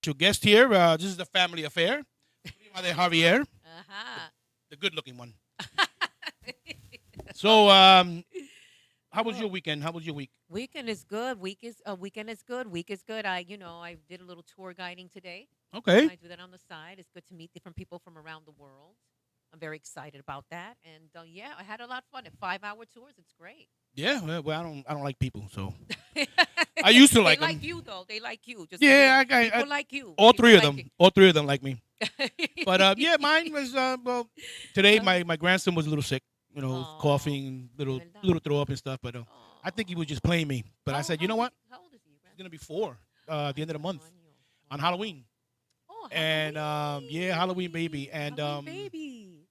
special guest here. This is a family affair. Prima de Javier, Uh-huh. the good-looking one. So, how was your Oh, weekend? How was your week? weekend is good. Weekend is good. Week is good. I did a little tour guiding today. Okay. I do that on the side. It's good to meet different people from around the world. I'm very excited about that. And yeah, I had a lot of fun. At 5-hour tours, it's great. Yeah. Well, I don't like people, so I used to They like like them. you though. They like you. Just so you know, Yeah, people like you. all People three of like them. you. All three of them like me. But yeah, mine was well. Today, Uh, my grandson was a little sick. oh, Coughing, little verdad. little throw up and stuff. But I think he was Oh, just playing me. But I said, you know what? how old is he, He's gonna be grandson? 4 at the Ay, end of the month tamaño. on Wow. Halloween. Oh, And yeah, Halloween Halloween. baby. And Halloween baby.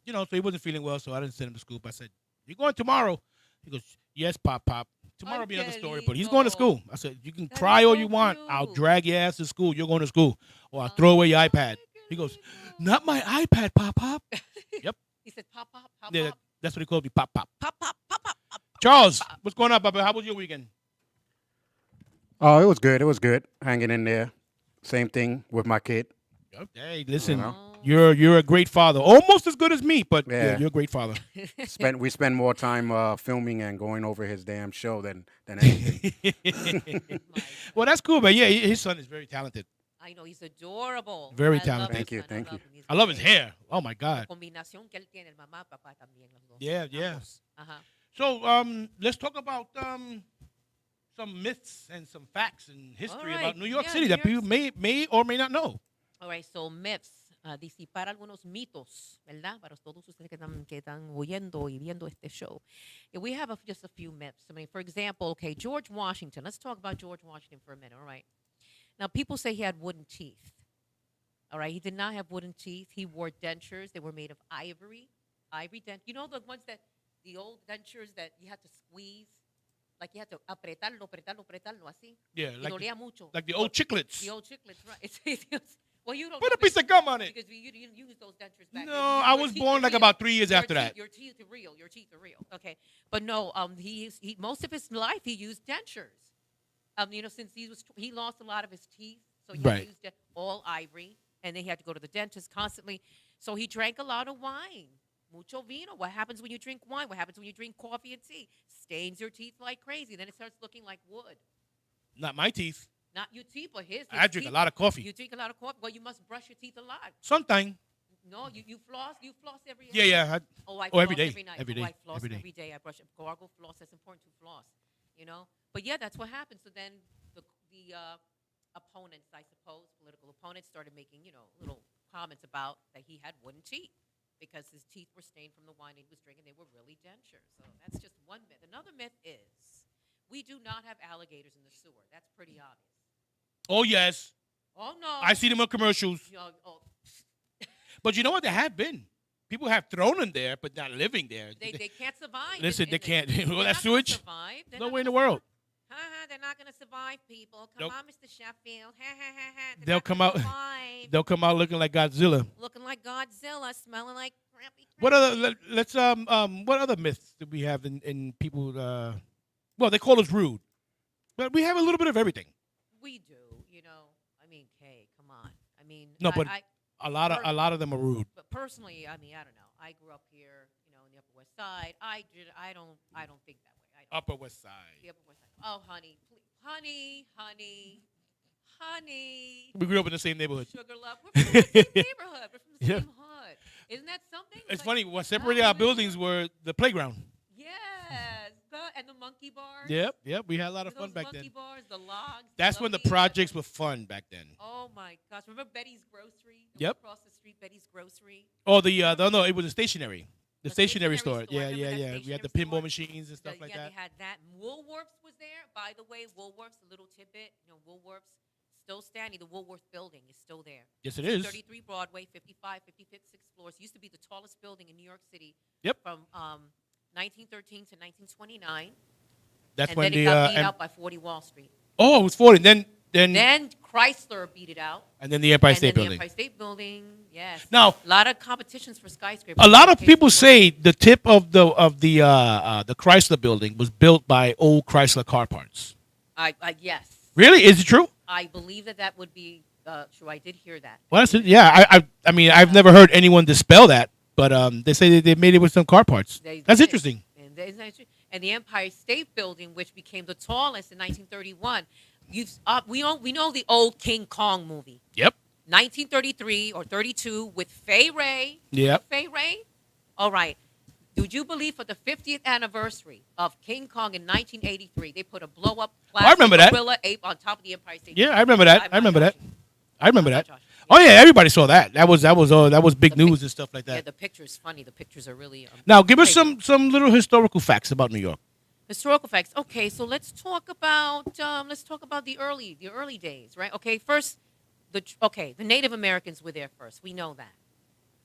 so he wasn't feeling well, so I didn't send him to school. But I said, "You going tomorrow?" He goes, "Yes, pop. Tomorrow will Ay, be another qué story, but he's going to lindo. school." I said, "You can That is cry all you so want. I'll cute. drag your ass to school. You're going to school, or I'll throw away your iPad." Ay, qué He goes, lindo. "Not my iPad, pop." Yep, He said, pop, pop, pop, yeah, pop, that's what he called me, pop. pop, pop, pop, pop, pop, Charles, pop. what's going on, Papa? How was your weekend? Oh, it was good. It was good. Hanging in there. Same thing with my kid. Yep. Hey, You listen, know, Oh. you're a great father, almost as good as me, but yeah, yeah. you're a great father. We spend more time filming and going over his damn show than anything. My Well, God. that's cool, man. Yeah, his son is very talented. I know he's adorable. Very I love talented. his Thank you. son. I Thank love you. him. He's I love his great. hair. Oh my La God. combinación que él tiene, el mamá, papá también, los dos. Yeah. Ambos. Ajá. So let's talk about some myths and some facts and All history right. about New York Yeah, City New that York. people may or may not know. All right, so myths. Disipar algunos mitos, ¿verdad? Para todos ustedes que están oyendo y viendo este show. We have just a few myths. I mean, for example, okay, George Washington. Let's talk about George Washington for a minute, all right? Now, people say he had wooden teeth. All right, he did not have wooden teeth. He wore dentures. They were made of ivory dent. You know the ones the old dentures that you had to squeeze, like you had to apretarlo, así. Yeah, Y dolía mucho. like the old chiclets. The old chiclets, right? Well, you don't Put know a piece of gum on it. because you didn't use those dentures back No, then. I Your was teeth born are like real. about 3 years Your after teeth, that. Your teeth are real. Your teeth are real. Okay, but no, he most of his life he used dentures. Since he lost a lot of his teeth, so he Right. used all ivory, and then he had to go to the dentist constantly. So he drank a lot of wine. Mucho vino. What happens when you drink wine? What happens when you drink coffee and tea? Stains your teeth like crazy. Then it starts looking like wood. Not my teeth. Not your teeth, but his. I drink a lot of coffee. You drink a lot of coffee. Well, you must brush your teeth a lot. Sometime. No, you floss. You floss every. Yeah. Oh, I Oh, floss every day. every night. Every Oh, I day. floss Every day. every day. I brush gargle floss. That's important to floss. But yeah, that's what happened. So then the opponents, I suppose, political opponents, started making little comments about that he had wooden teeth because his teeth were stained from the wine he was drinking. They were really dentures. So that's just one myth. Another myth is we do not have alligators in the sewer. That's pretty obvious. Oh yes, Oh no. I see them on commercials. Oh, But you know what? There have been people have thrown them there, but not living there. they can't survive. Listen, they can't. They're Well, that not gonna sewage. survive. They're No not way in the gonna world. they're not going to survive, people. Come Nope. on, Mr. Sheffield. They're They'll not come gonna out. survive. They'll come out looking like Godzilla. Looking like Godzilla, smelling like crappy. What other? Let's What other myths do we have in people? Well, they call us rude, but we have a little bit of everything. We do, I mean, hey, come on. I mean, No, but I a lot of them are rude. but personally, I mean, I don't know. I grew up here, in the Upper West Side. I don't think that way. I don't. Upper West Side. The Upper West Side. Oh, honey, please. Honey. We grew up in the same neighborhood. Sugar love. We're from the same neighborhood. We're from the Yeah. same hood. Isn't that something? It's Like, funny. What separated our wow, buildings were the playground. Yes. And the monkey bars. Yep. We had a lot of Those fun back monkey then. bars, the logs. That's when the lovely- projects were fun back then. Oh my gosh! Remember Betty's Grocery? Yep. Across the street, Betty's Grocery. Oh, no, it was a stationery. The The stationery stationery store. store. Yeah. Remember that We had the stationery pinball store? machines and stuff like Yeah, that. they had that. Woolworths was there. By the way, Woolworths, a little tidbit. Woolworths still standing. The Woolworth building is still there. Yes, it is. 33 Broadway, 55, 55th, 6th floors. Used to be the tallest building in New York City. Yep. From 1913 to 1929. That's And when then it the got beat out by 40 Wall Street. oh, it was 40. Then Then Chrysler beat it out. and then the Empire And State then the Building. Empire State Building, yes. Now, A lot of competitions for skyscrapers. a lot of Okay, people so say the tip of the Chrysler Building was built by old Chrysler car parts. yes. Really? Is it true? I believe that would be Sure, I did hear that. Well, I mean, I've never heard anyone dispel that, but they say they made it with some car parts. That's did. interesting. Isn't that true? And the Empire State Building, which became the tallest in 1931, we know the old King Kong movie, Yep. 1933 or 32 with Fay Ray. Yep. Fay Ray. All right. Would you believe for the 50th anniversary of King Kong in 1983, they put a blow up I remember that. gorilla ape on top of the Empire State Yeah, Building? I remember that. I'm I remember not that. joshing. I remember I'm not that. joshing. Oh yeah, everybody saw that. That was big news and stuff like Yeah, that. the picture's funny. The pictures are really. Now, give us crazy. some little historical facts about New York. Historical facts. Okay, so let's talk about the early days, right? Okay, first the Native Americans were there first. We know that.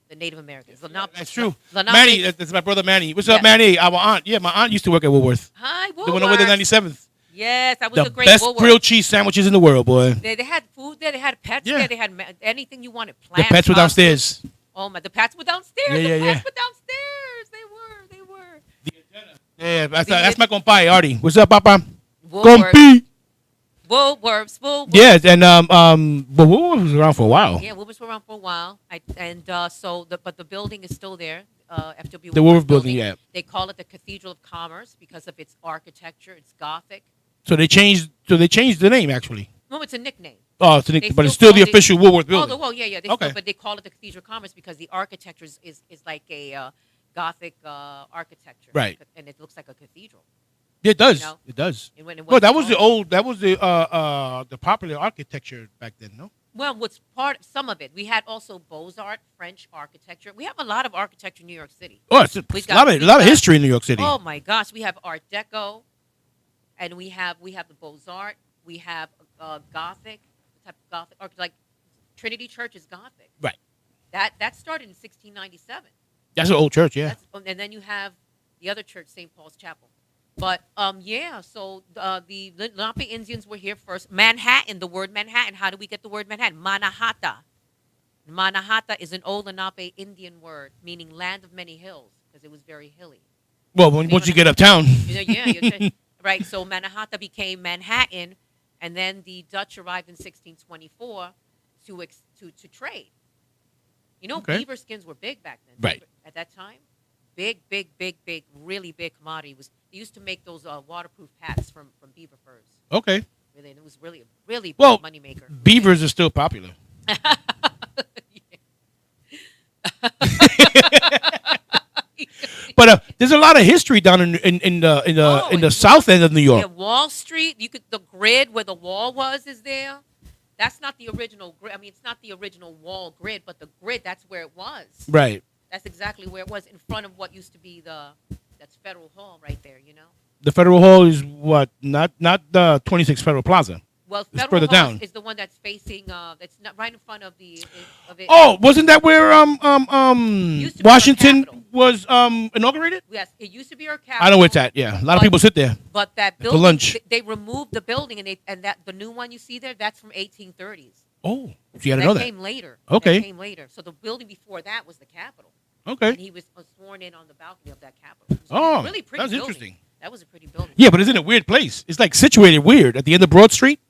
The Native Americans. That's true. Lenape- Manny, that's my brother Manny. What's up, Yeah. Manny? Our aunt. Yeah, my aunt used to work at Woolworth. Hi, The one over there, Woolworths. 97th. Yes, that was The a great best Woolworths. grilled cheese sandwiches in the world, boy. They had food there. They had pets Yeah. there. They had anything you wanted. The Plants, pets were downstairs. Oh my! The pets were downstairs. Yeah, the yeah, pets yeah. were downstairs. They were. Yeah, that's my compadre, Artie. What's up, Papa? Woolworths. Compi. Woolworths. Yeah, and but Woolworth was around for a while. Yeah, Woolworths were around for a while. But the building is still there. FW. The Woolworth building, yeah. They call it the Cathedral of Commerce because of its architecture. It's Gothic. So they changed the name actually. No, it's a nickname. Oh, it's They but it's still call the it- official Woolworth Oh, building. yeah. Okay. But they call it the Cathedral of Commerce because the architecture is like a Gothic architecture. Right. And it looks like a cathedral. Yeah, it does. You know? It does. And when it Well, that was wasn't the popular architecture back then, no? Well, what's some of it? We had also Beaux-Art, French architecture. We have a lot of architecture in New York City. Oh, it's We've a lot we've of history in New York City. Oh my gosh, we have Art Deco, and we have the Beaux-Art. We have Gothic, type of Gothic, or like Trinity Church is Gothic. Right. That started in 1697. That's an old church, yeah. And then you have the other church, St. Paul's Chapel. But yeah, so the Lenape Indians were here first. Manhattan, the word Manhattan. How do we get the word Manhattan? Mannahatta. Mannahatta is an old Lenape Indian word meaning land of many hills because it was very hilly. Well, once you get uptown. Right. So Mannahatta became Manhattan, and then the Dutch arrived in 1624 to trade. You know, Okay. beaver skins were big back then. Right. At that time, big, really big commodity. They used to make those waterproof hats from beaver furs. Okay. Really, and it was really a really Well, big moneymaker. Beavers are still popular. But there's a lot of history down in the south end of New York. Yeah, Wall Street. The grid where the wall is there. That's not the original grid. I mean, it's not the original wall grid, but the grid, that's where it was. Right. That's exactly where it was, in front of what used to be that's Federal Hall right there, you know? The Federal Hall is what? Not the 26 Federal Plaza. Well, It's Federal further Hall down. is the one that's facing, that's not right in front of of it. Oh, wasn't that where Used to be our Washington capital. was inaugurated? Yes, it used to be our capital. I know where it's at. Yeah, a lot of But- people sit there. But that For building, lunch. they removed the building, and that the new one you see there, that's from 1830s. Oh, so you got to know that. Came later. Okay. That came later. So the building before that was the Capitol. Okay. And he was sworn in on the balcony of that Capitol. It was Oh, really pretty that's building. interesting. That was a pretty building. Yeah, but it's in a weird place. It's like situated weird at the end of Broad Street.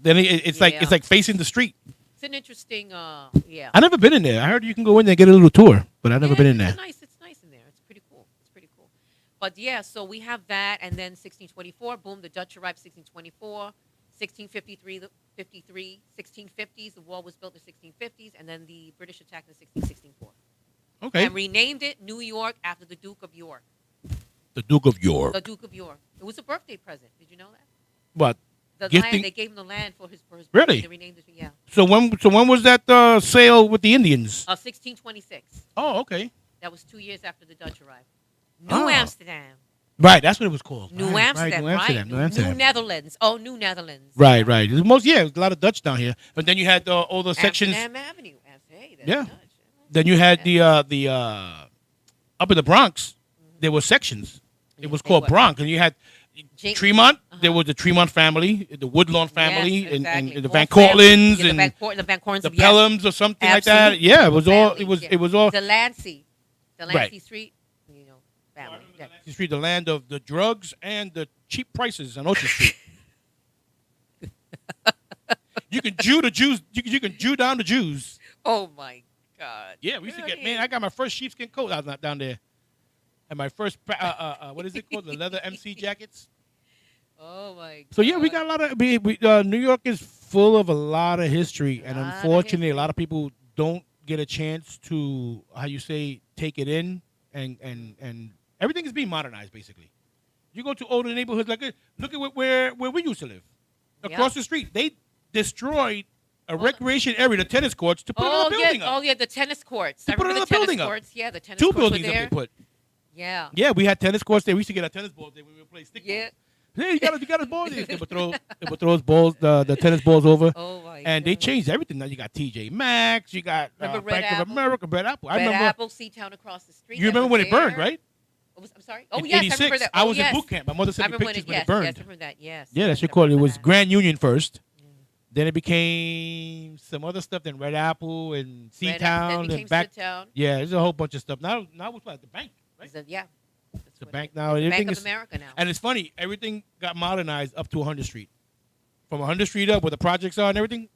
Then it's Yeah. like facing the street. It's an interesting, yeah. I never been in there. I heard you can go in there and get a little tour, but I never been in there. It's nice in there. It's pretty cool. But yeah, so we have that, and then 1624, boom, the Dutch arrived 1624. 1653, 1650s, the wall was built in the 1650s, and then the British attacked in 1664. Okay. And renamed it New York after the Duke of York. The Duke of York. The Duke of York. It was a birthday present. Did you know that? What? The Gifting- land, they gave him the land for his birthday. Really? They renamed it, yeah. So when was that sale with the Indians? 1626. Oh, okay. That was 2 years after the Dutch arrived. New Oh. Amsterdam. Right, that's what it was called. New Right, Amsterdam, New Amsterdam. right? New Amsterdam. New Netherlands. Oh, New Netherlands. Right. There's there's a lot of Dutch down here. But then you had all the sections. Amsterdam Avenue. Hey, that's Yeah. Dutch. Then you had the up in the Bronx. There were sections. It was They called were. Bronx, and you had Jake- Tremont. Uh-huh. There was the Tremont family, the Woodlawn family, Yes, exactly. and the All Van families. Cortlands Yeah, and the Van Cortlands. the yes. Pelhams or something like that. Absolutely. Yeah, it was all. Families, yeah. It was all. Delancey. Delancey Right. Street, family. Yeah. Delancey Street, the land of the drugs and the cheap prices on Ocean Street. You can Jew the Jews. You can Jew down the Jews. Oh my God. Yeah, we used to get. Man, I got my first sheepskin coat out down there, and my first what is it called? The leather MC jackets. Oh my God. So yeah, we got a lot of. New York is full of a lot of history, and Lot of unfortunately, a history. lot of people don't get a chance to take it in, and everything is being modernized basically. You go to older neighborhoods, look at where we used to live. Across the street, they destroyed a recreation area, the tennis courts, to put another building up. Oh yeah, the tennis courts. To I put remember another the tennis building up. courts. Yeah, the tennis Two courts were buildings that there. they put. Yeah. Yeah, we had tennis courts there. We used to get our tennis balls there when we would play stick Yeah. balls. Hey, you got a ball there. They would throw those balls, the tennis balls over. Oh my And they God. changed everything. Now you got TJ Maxx, you got Remember Red Bank of Apple? America, Red Apple. I Red remember. Apple, Seatown across the street. You that remember was when it burned, there. right? I'm sorry. Oh In yes, I 86, remember that. I Oh, was yes. in boot camp. My mother I sent me remember pictures when yes, it burned. yes, I remember that. Yes. Yeah, yes, that's I what you call it. It remember was that. Grand Union first. Then it became some other stuff. Then Red Apple and Red Apple, Seatown then and became back. Seatown. Yeah, there's a whole bunch of stuff. Now it's like the bank, right? Yeah. That's The what it bank is. now. It's the Everything Bank is, of America now. and it's funny. Everything got modernized up to 100th Street. From 100th Street up, where the projects are and everything,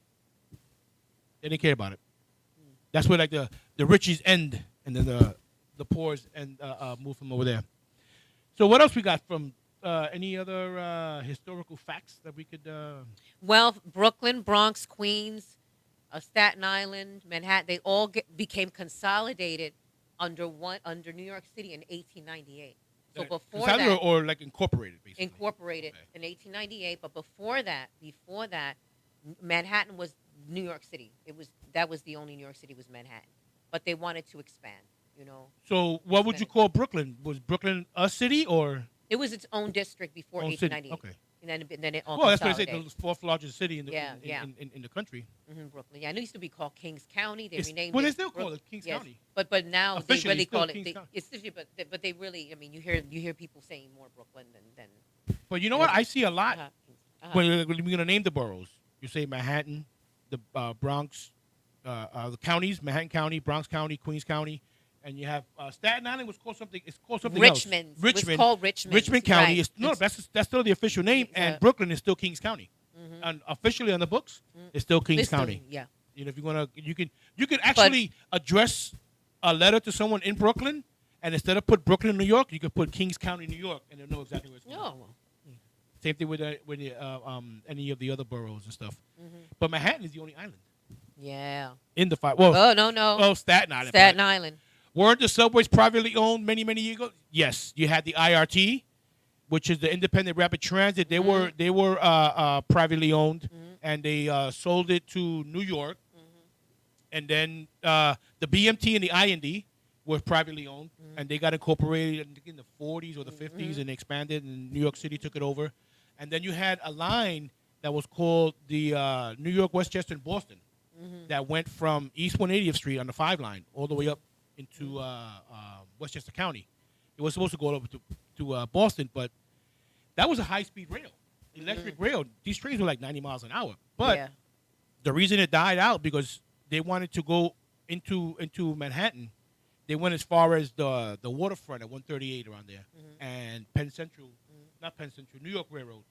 they didn't care about it. That's where like the riches end, and then the poor's and move from over there. So what else we got from any other historical facts that we could? Well, Brooklyn, Bronx, Queens, Staten Island, Manhattan, they all became consolidated under New York City in 1898. So before Consolidated that, or like incorporated, basically. incorporated Okay. in 1898, but before that, Manhattan was New York City. That was the only New York City was Manhattan, but they wanted to expand. You know, So what would you call Brooklyn? Was Brooklyn a city or it was its own district before own city? 1898, Okay. and then it all Well, that's what I say. consolidated. The fourth largest city in the Yeah, yeah. in the country. Brooklyn. Yeah, it used to be called Kings County. They It's- renamed well, it. they still call it Kings yes. County. But now they Officially, really it's still call it. Kings County. It's officially, but they really. I mean, you hear people saying more Brooklyn than. But you know what? I see a lot. Uh-huh. When you're going to name the boroughs, you say Manhattan, the Bronx, the counties: Manhattan County, Bronx County, Queens County, and you have Staten Island was called something. It's called something Richmond. else. Richmond. It was called Richmond. Richmond County Right. is no. That's still the official name, and Brooklyn is still Kings County. And officially on the books, it's still Kings It's still- County. Yeah. You know, if you can actually address a letter to someone in Brooklyn, and instead of put Brooklyn, New York, you could put Kings County, New York, and they'll know exactly where it's going. No. Same thing with any of the other boroughs and stuff. But Manhattan is the only island Yeah. in the five. Well, Oh no. oh, Staten Island. Staten Island. Weren't the subways privately owned many years ago? Yes, you had the IRT, which is the Independent Rapid Transit. They were privately owned, and they sold it to New York. And then the BMT and the IND were privately owned, and they got incorporated in the 40s or the 50s, and they expanded, and New York City took it over. And then you had a line that was called the New York, Westchester, and Boston that went from East 180th Street on the 5 line all the way up into Westchester County. It was supposed to go over to Boston, but that was a high-speed rail, electric rail. These trains were like 90 miles an hour. But Yeah. the reason it died out because they wanted to go into Manhattan. They went as far as the waterfront at 138 around there, and Penn Central, not Penn Central, New York Railroad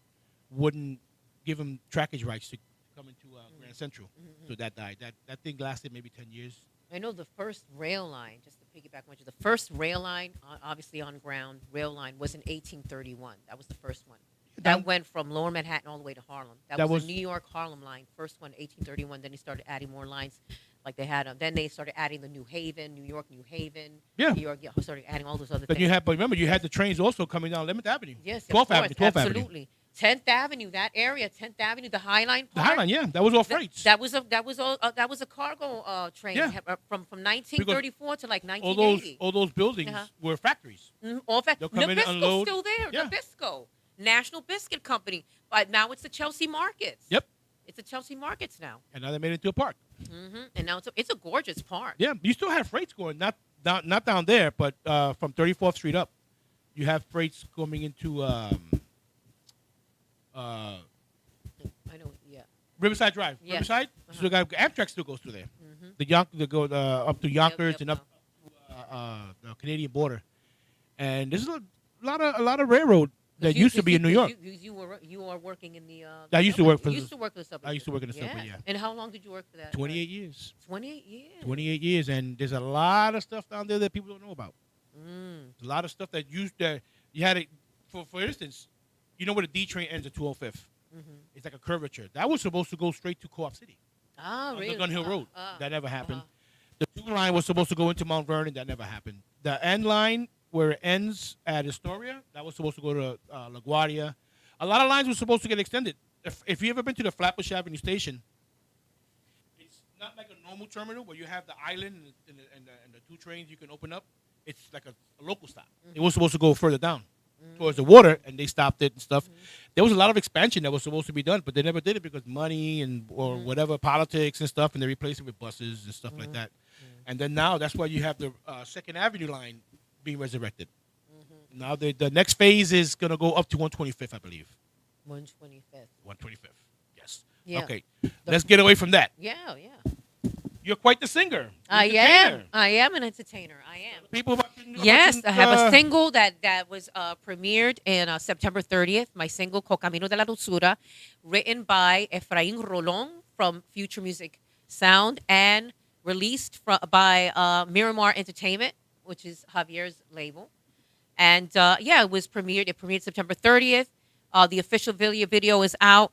wouldn't give them trackage rights to come into Grand Central. So that died. That thing lasted maybe 10 years. I know the first rail line, just to piggyback on you, the first rail line, obviously on ground rail line, was in 1831. That was the first one. That went from Lower Manhattan all the way to Harlem. That was the New York Harlem line, first one, 1831. Then they started adding more lines, like they had. Then they started adding the New Haven, New York, New Haven. Yeah. New York, started adding all those other But things. but remember, you had the trains also coming down 11th Avenue. Yes, 12th of Avenue, course, 12th Avenue. absolutely. 10th Avenue, that area, 10th Avenue, the High Line The part. High Line, yeah, that was all That- freights. That was a train Yeah. from 1934 to like all 1980. those buildings Uh-huh. were factories. All fact, They'll come in and Nabisco's unload. still there. Yeah. Nabisco, National Biscuit Company, but now it's the Chelsea Markets. Yep. It's the Chelsea Markets now. And now they made it into a park. And now it's a gorgeous park. Yeah, you still have freights going, not down there, but from 34th Street up, you have freights coming into I know. Yeah. Riverside Drive. Yes. Riverside. Uh-huh. So Amtrak still goes through there. They go up to Yonkers and up the Canadian border, and there's a lot of railroad that used to be in New York. You are working in the. I used to work for You the- used to work for the subway. I used to work in the subway, yeah. And how long did you work for that? 28 years. 28 years. 28 years, and there's a lot of stuff down there that people don't know about. A lot of stuff that you had it for instance, you know where the D train ends at 205th. It's like a curvature. That was supposed to go straight to Co-op City. Ah, On really? the Gun Hill Road. That never happened. Uh-huh. The 2 line was supposed to go into Mount Vernon. That never happened. The end line where it ends at Astoria, that was supposed to go to LaGuardia. A lot of lines were supposed to get extended. If you ever been to the Flatbush Avenue station, it's not like a normal terminal where you have the island and the 2 trains you can open up. It's like a local stop. It was supposed to go further down towards the water, and they stopped it and stuff. There was a lot of expansion that was supposed to be done, but they never did it because money and or whatever, politics and stuff, and they replaced it with buses and stuff like that. And then now that's why you have the 2nd Avenue line being resurrected. Now the next phase is going to go up to 125th, I believe. 125th. 125th, yes. Yeah. Okay, let's get away from that. Yeah. You're quite the singer. I Entertainer. am an entertainer. I am. People Yes, I have a single that was premiered in September 30th. My single, Co Camino de la Dulzura, written by Efraín Rolón from Future Music Sound and released by Miramar Entertainment, which is Javier's label. And it was premiered. It premiered September 30th. The official video is out.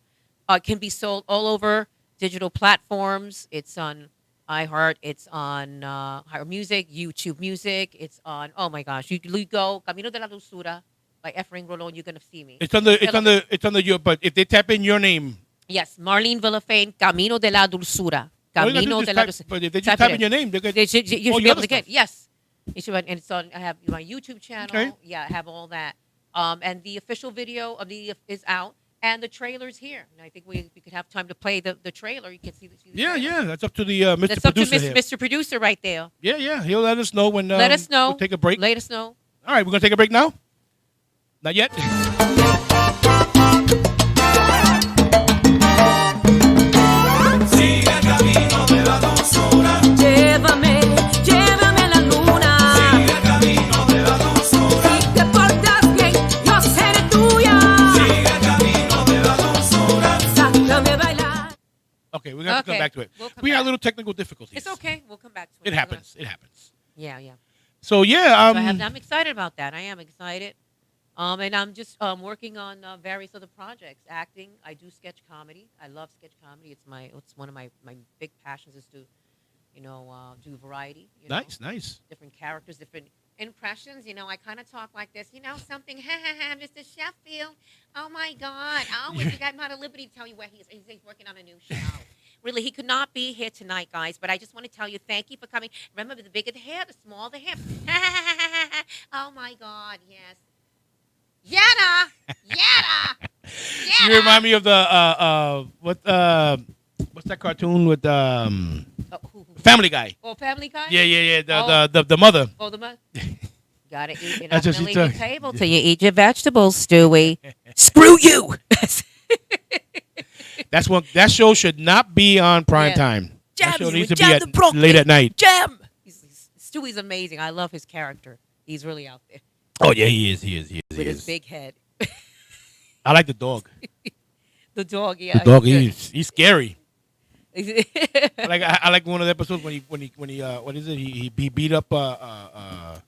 It can be sold all over digital platforms. It's on iHeart. It's on Higher Music, YouTube Music. It's on. Oh my gosh! You go Camino de la Dulzura by Efraín Rolón. You're gonna see me. It's under your. But if they tap in your name, Yes, Marlene Villafane, Camino de la Dulzura. all you gotta do Camino is de la type- Dulzura. but if they just type in your name, they're You should all be your able other to get. stuff. Yes, you should. And it's on. I have my YouTube channel. Okay. Yeah, I have all that. And the official video of the is out, and the trailer's here. And I think we could have time to play the trailer. You can see the. Yeah. That's up to the Mr. That's up to Producer here. Mr. Producer right there. Yeah. He'll let us know when. Let us know. We'll take a break. Let us know. All right, we're gonna take a break now. Not yet. Sigue el camino de la dulzura. Llévame, llévame a la luna. Sigue el camino de la dulzura. Si te portas bien, yo seré tuya. Sigue el camino de la dulzura. Sácame a bailar. Okay, we're gonna have to come Okay, back to it. we'll come We had back. a little technical difficulties. It's okay. We'll come back to it. It happens. Yeah. So yeah, So I'm excited about that. I am excited. And I'm just working on various other projects. Acting. I do sketch comedy. I love sketch comedy. It's one of my big passions is to, do variety. You know, nice. different characters, different impressions. I kind of talk like this. Something. Mr. Sheffield. Oh my God. Oh, we got him out of liberty to tell you where he is. He's working on a new show. Really, he could not be here tonight, guys. But I just want to tell you, thank you for coming. Remember, the bigger the hair, the smaller the hip. Oh my God, yes. Yada. You remind me of the what's that cartoon with Who? Family Guy? Oh, Family Guy. Yeah. Oh. The mother. Oh, the mother. Gotta eat. You're That's not what gonna she leave your told- table till you eat your vegetables, Stewie. Screw you. That show should not be on prime Yeah. time. Jam That show you needs to with be jam at the broccoli. late at night. Jam. Stewie's amazing. I love his character. He's really out there Oh yeah, he is. with his big head. I like the dog. The dog, yeah. The dog, he's he's scary. good. I like one of the episodes when he what is it? He beat up no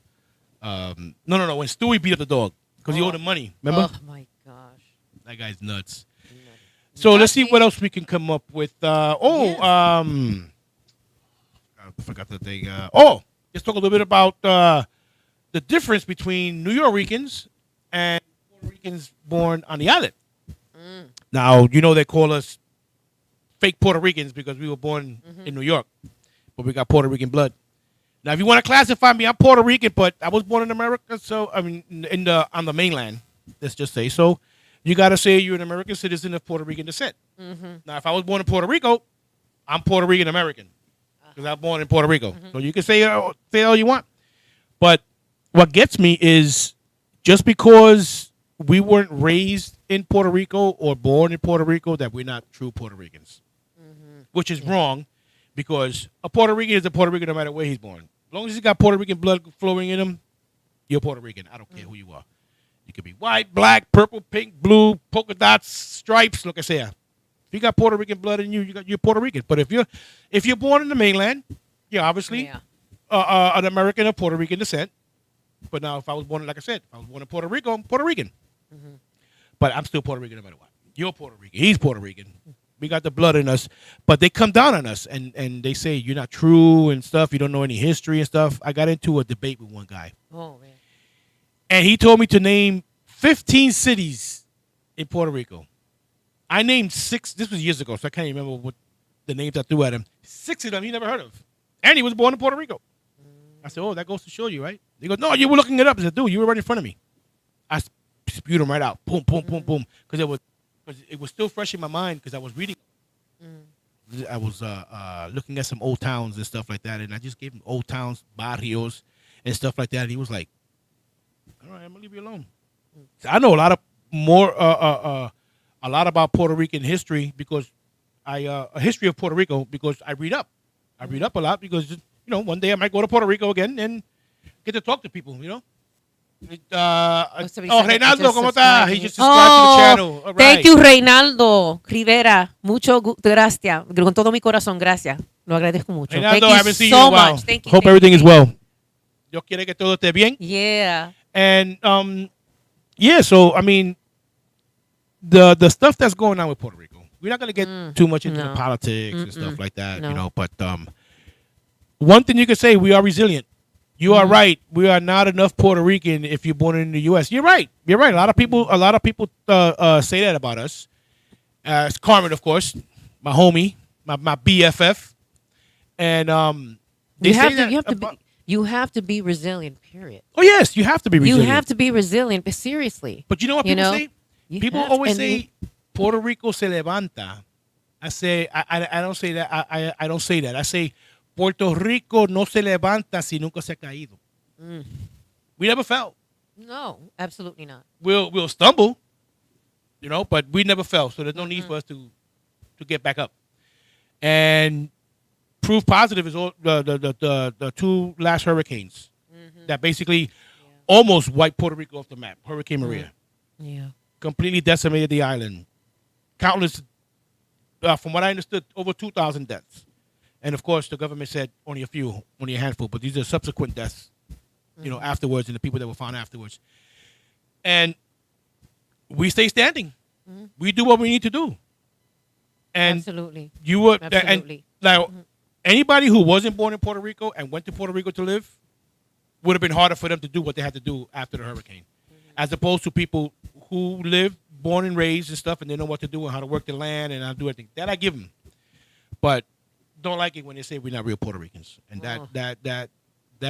when Stewie beat up the dog because he owed him money. Remember? Oh my gosh. That guy's nuts. So let's see what else we can come up with. I forgot the thing. Let's talk a little bit about the difference between New Yorkers and Puerto Ricans born on the island. Now, they call us fake Puerto Ricans because we were born in New York, but we got Puerto Rican blood. Now, if you want to classify me, I'm Puerto Rican, but I was born in America, so I mean, on the mainland. Let's just say so. You got to say you're an American citizen of Puerto Rican descent. Now, if I was born in Puerto Rico, I'm Puerto Rican American because I was born in Puerto Rico. So you can say all you want. But what gets me is just because we weren't raised in Puerto Rico or born in Puerto Rico, that we're not true Puerto Ricans, which is wrong because a Puerto Rican is a Puerto Rican no matter where he's born. As long as he's got Puerto Rican blood flowing in him, you're Puerto Rican. I don't care who you are. You could be white, black, purple, pink, blue, polka dots, stripes, lo que sea. If you got Puerto Rican blood in you, you're Puerto Rican. But if you're born in the mainland, you're obviously Yeah. an American of Puerto Rican descent. But now, if I was born, like I said, if I was born in Puerto Rico, I'm Puerto Rican. But I'm still Puerto Rican no matter what. You're Puerto Rican. He's Puerto Rican. We got the blood in us. But they come down on us, and they say, you're not true and stuff. You don't know any history and stuff. I got into a debate with one guy. Oh, man. And he told me to name 15 cities in Puerto Rico. I named 6. This was years ago, so I can't remember what the names I threw at him. 6 of them he never heard of. And he was born in Puerto Rico. I said, oh, that goes to show you, right? He goes, no, you were looking it up. I said, dude, you were right in front of me. I spewed him right out. Boom, boom, boom, boom. Because it was still fresh in my mind because I was reading. I was looking at some old towns and stuff like that. And I just gave him old towns, barrios, and stuff like that. And he was like, all right, I'm going to leave you alone. So I know a lot about Puerto Rican history because a history of Puerto Rico because I read up. I read up a lot because, one day I might go to Puerto Rico again and get to talk to people, Reynaldo, ¿cómo está? He just subscribed to the channel. All Thank right. you, Reynaldo Rivera. Gracias. Con todo mi corazón, gracias. Lo agradezco mucho. Reynaldo, Thank I you haven't seen you so in a while. much. Thank you. Hope thank everything you, is thank well. Dios quiere que todo esté bien. you. Yeah. And, so, I mean, the stuff that's going on with Puerto Rico, we're not going to get too much into the no. politics and stuff like that, No. but one thing you can say, we are resilient. You are right. We are not enough Puerto Rican if you're born in the U.S. You're right. You're right. A lot of people say that about us. It's Carmen, of course, my homie, my BFF, and they You say have, that to, you, have to about- be, you have to be resilient, period. Oh yes, you have to be resilient. You have to be resilient, but seriously. But you know what people say? You People have- always and say Puerto Rico se levanta. I say I don't say that. I don't say that. I say Puerto Rico no se levanta si nunca se ha caído. We never fell. No, absolutely not. We'll stumble, but we never fell. So there's no need for us to get back up. And proof positive is all the 2 last hurricanes that basically almost wiped Puerto Rico off the map. Hurricane Maria Yeah. completely decimated the island. Countless, from what I understood, over 2,000 deaths. And of course, the government said only a handful. But these are subsequent deaths, afterwards, and the people that were found afterwards. And we stay standing. We do what we need to do. And Absolutely. you were, Absolutely. and now anybody who wasn't born in Puerto Rico and went to Puerto Rico to live would have been harder for them to do what they had to do after the hurricane, as opposed to people who lived, born and raised and stuff, and they know what to do and how to work the land and how to do everything. That I give them, but don't like it when they say we're not real Puerto Ricans, and that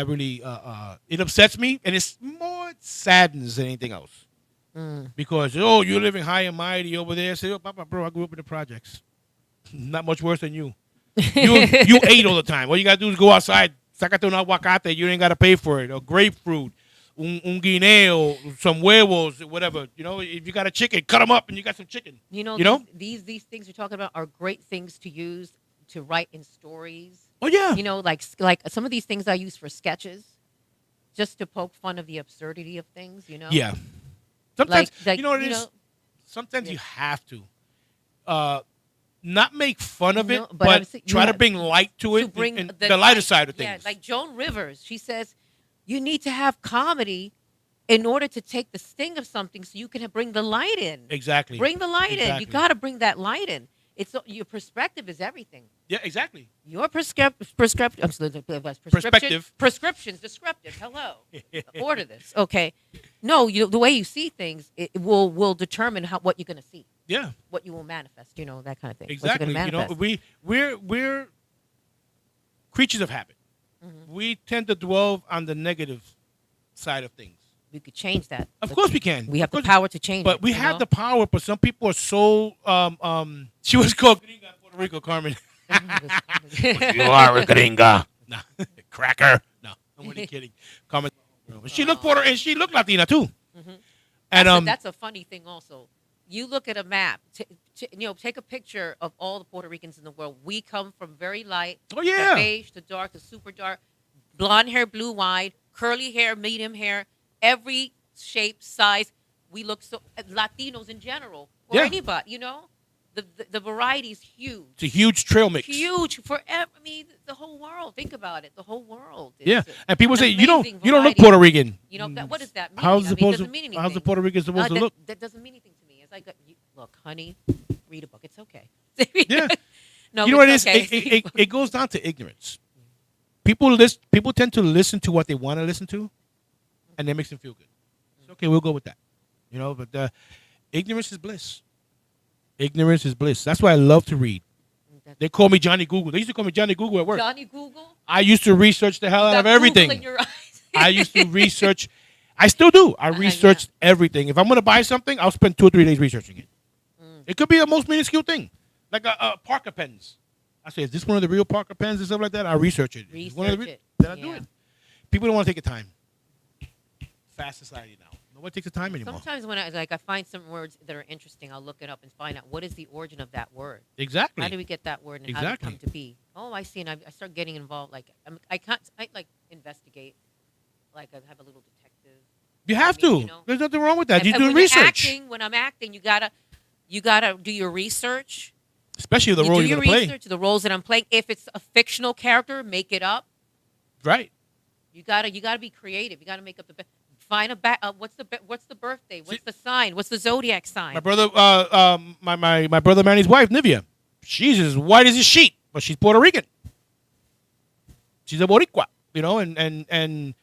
really it upsets me, and it's more saddens than anything else. Because you're living high and mighty over there. Say, Papa, bro, I grew up in the projects. Not much worse than you. You ate all the time. All you gotta do is go outside, sacate un aguacate. You ain't gotta pay for it. Or grapefruit, un guineo, some huevos, whatever. If you got a chicken, cut them up, and you got some chicken. These things you're talking about are great things to use to write in stories. Oh yeah. Like some of these things I use for sketches, just to poke fun of the absurdity of things. Yeah. Sometimes Like, you know what it is. Sometimes you have to not make fun of it, No, but but I'm saying you try to have bring light to it, to bring and the lighter side of things. Yeah, like Joan Rivers, she says, you need to have comedy in order to take the sting of something, so you can bring the light in. Exactly. Bring the light in. You Exactly. got to bring that light in. It's your perspective is everything. Yeah, exactly. Your prescriptive. Prescriptions, descriptive. Hello. Order this. Okay. No, the way you see things, it will determine what you're going to see, Yeah, what you will manifest. That kind of thing. exactly. What you're gonna manifest. We're creatures of habit. We tend to dwell on the negative side of things. We could change that. Of course we can. We have Of the course- power to change it. But we have the power. But some people are so. She was called Gringa in Puerto Rico, Carmen. You are a gringa. No, cracker. No, I'm only kidding. Carmen. She looked she looked Latina too. And that's a funny thing also. You look at a map, take a picture of all the Puerto Ricans in the world. We come from very light, Oh, yeah. to beige, to dark, to super dark, blonde hair, blue-eyed, curly hair, medium hair, every shape, size. we look so Latinos in general or Yeah. anybody, the variety is huge. It's a huge trail mix. Huge for I mean the whole world. Think about it. The whole world. Is Yeah, and people an say you don't amazing look variety. Puerto Rican. What does that mean? How's I it mean, it supposed doesn't mean to? anything. How's the Puerto Rican supposed to look? That doesn't mean anything to me. It's like, look, honey, read a book. It's okay. Yeah. No, You know what it is? it's okay. It goes down to ignorance. People tend to listen to what they want to listen to, and that makes them feel good. So, okay, we'll go with that. But ignorance is bliss. Ignorance is bliss. That's why I love to read. They call me Johnny Google. They used to call me Johnny Google at work. Johnny Google. I used to research the hell out of Got Google everything. in your eyes. I used to research. I still do. I research everything. If I'm going to buy something, I'll spend 2 or 3 days researching it. It could be the most minuscule thing, like a Parker pens. I say, is this one of the real Parker pens and stuff like that? I research it. Is one of the Research it. Then I do Yeah. it. People don't want to take the time. Fast society now. Nobody takes the time anymore. Sometimes when I find some words that are interesting, I'll look it up and find out what is the origin of that word. Exactly. How do we get that word and how did it Exactly. come to be? Oh, I see, and I start getting involved. Like I like investigate. Like I have a little detective. You have to. You know? There's nothing wrong with that. And- You're and doing when research. When I'm acting, you gotta do your research. Especially the You role do you're your going to play. research, the roles that I'm playing. If it's a fictional character, make it up. Right. You gotta be creative. You gotta make up find a what's the birthday? What's the sign? What's the zodiac sign? My brother, my brother Manny's wife, Nivea, she's as white as a sheet, but she's Puerto Rican. She's a Boricua, and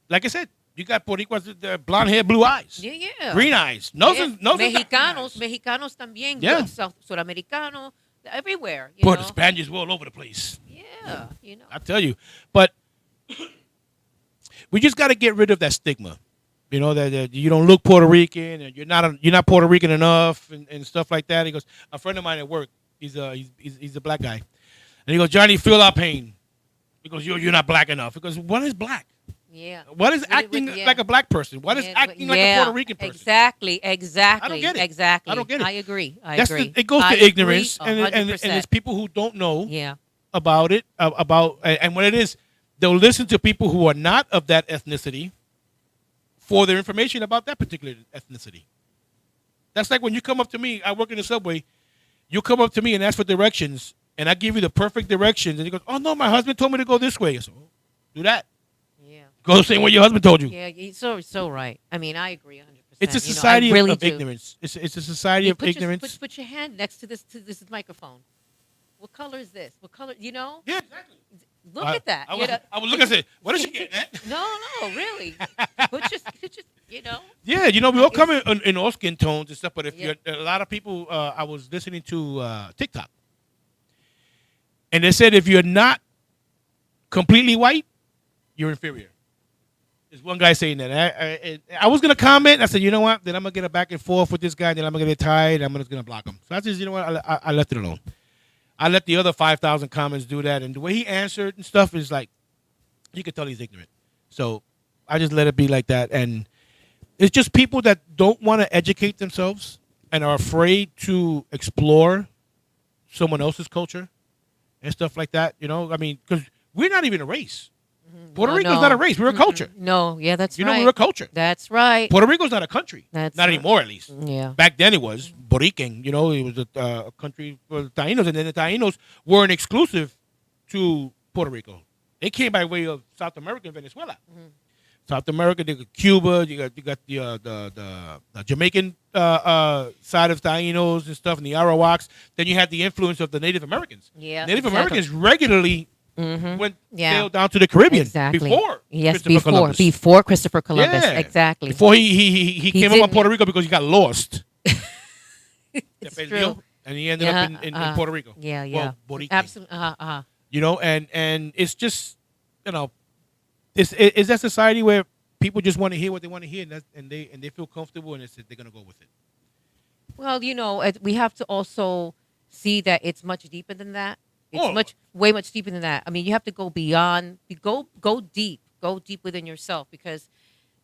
like I said, you got Boricuas, they're blonde hair, blue eyes, Yeah. green eyes, nose, Yeah. and- nose and Mexicanos, green eyes. Mexicanos también. Yeah. Suramericano, everywhere. But the Spaniards were all over the place. Yeah. I tell you, but we just got to get rid of that stigma. That you don't look Puerto Rican and you're not Puerto Rican enough and stuff like that. He goes, a friend of mine at work, he's a black guy, and he goes, Johnny, feel our pain. He goes, you're not black enough. He goes, what is black? Yeah. What is acting like a black person? What is acting like a Puerto Rican person? Exactly. I don't get it. Exactly. I don't get it. I agree. It goes I to ignorance, agree and 100%. it's people who don't know Yeah. about it, and what it is, they'll listen to people who are not of that ethnicity for their information about that particular ethnicity. That's like when you come up to me, I work in the subway, you come up to me and ask for directions, and I give you the perfect directions, and he goes, oh, no, my husband told me to go this way. So, do that. Yeah. Go the same way your husband told you. Yeah. You're so right. I mean, I agree 100%. It's a I society really of do. ignorance. It's a society of ignorance. Put your hand next to this microphone. What color is this? What color? Yeah, exactly. Look at that. I was looking and say, what is she getting at? No, really. Put your, Yeah, we all come in all skin tones and stuff, but if Yeah. a lot of people, I was listening to TikTok, and they said if you're not completely white, you're inferior. There's one guy saying that. I was going to comment, and I said, you know what, then I'm going to get a back and forth with this guy, and then I'm going to get tired, and I'm just going to block him. So I just, you know what, I left it alone. I let the other 5,000 comments do that, and the way he answered and stuff is like, you could tell he's ignorant. So I just let it be like that, and it's just people that don't want to educate themselves and are afraid to explore someone else's culture and stuff like that. I mean, because we're not even a race. Puerto Rico's not a race. We're a culture. No, yeah, that's right. We're a culture. That's right. Puerto Rico's not a country. That's not right. anymore, at least. Yeah. Back then it was Borican. It was a country for the Tainos, and then the Tainos weren't exclusive to Puerto Rico. They came by way of South America and Venezuela. South America, they got Cuba, you got the Jamaican side of Tainos and stuff, and the Arawaks. Then you had the influence of the Native Americans. Yeah, Native exactly. Americans regularly went Yeah. sailed down to the Caribbean Exactly. before Yes, Christopher Columbus. before Christopher Columbus. Yeah. Exactly. Before he came up on didn't- Puerto Rico because he got lost. It's Se true. perdió, and he ended up in Puerto Rico. Yeah, yeah. Well, Borique. Absolutely. And it's just, it's that society where people just want to hear what they want to hear, and they feel comfortable, and they're gonna go with it. Well, we have to also see that it's much deeper than that. It's Oh. way much deeper than that. I mean, you have to go beyond, go deep within yourself, because,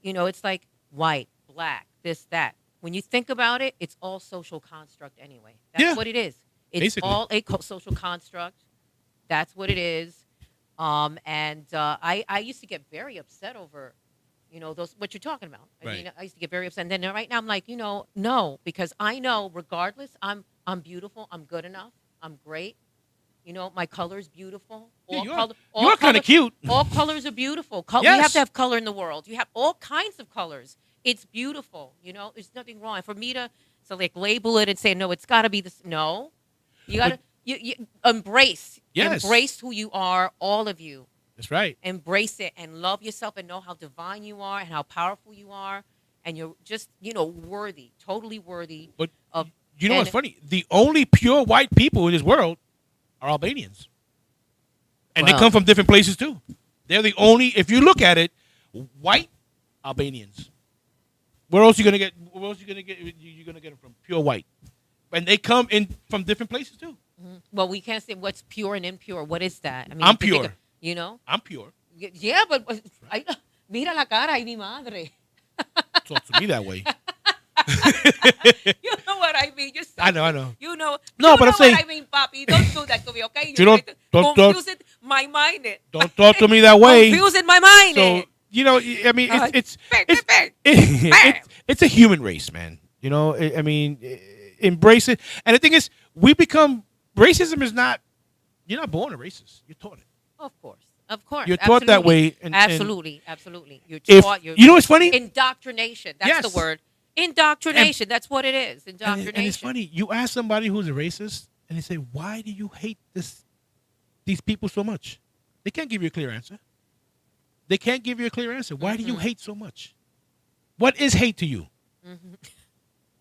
it's like white, black, this, that. When you think about it, it's all social construct anyway. That's Yeah. what it is. It's Basically. all a social construct. That's what it is. I used to get very upset over You know, those what you're talking about. I Right. mean, I used to get very upset. And then right now I'm like, no, because I know regardless, I'm beautiful, I'm good enough, I'm great. You know, my color's beautiful. Yeah, All you are kind color- of cute. All colors are beautiful. We Yes. have to have color in the world. You have all kinds of colors. It's beautiful. You know, there's nothing wrong. For me to like label it and say no, it's got to be this. No, you got to you embrace. Yes. Embrace who you are, all of you. That's right. Embrace it and love yourself and know how divine you are and how powerful you are, and you're just worthy, totally worthy But of. you know what's and- funny? The only pure white people in this world are Albanians, and they Wow. come from different places too. They're the only, if you look at it, white Albanians. Where else you gonna get? Where else you gonna get? You're gonna get them from pure white, and they come in from different places too. Well, we can't say what's pure and impure. What is that? I mean, I'm you can think pure. of- You know. I'm pure. Yeah, but mira la cara y mi madre. Talk to me that way. You know what I mean? You're so I know. You know. No, you but know I'm saying- what I mean, papi. Don't do that to me, okay? You don't- don't- confusing my mind. Don't talk to me that way. Confusing my mind. So I mean, Bang, it's bang, bang. it's a human race, man. You know, I mean, embrace it. And the thing is, we become racism is not. You're not born a racist. You're taught it. Of course. Of course. You're taught that absolutely. way, and- absolutely. You're If taught. you know what's funny, Indoctrination. That's Yes. the word. Indoctrination. That's what it is. and Indoctrination. it's funny. You ask somebody who's a racist, and they say, "Why do you hate these people so much?" They can't give you a clear answer. They can't give you a clear answer. Why do you hate so much? What is hate to you?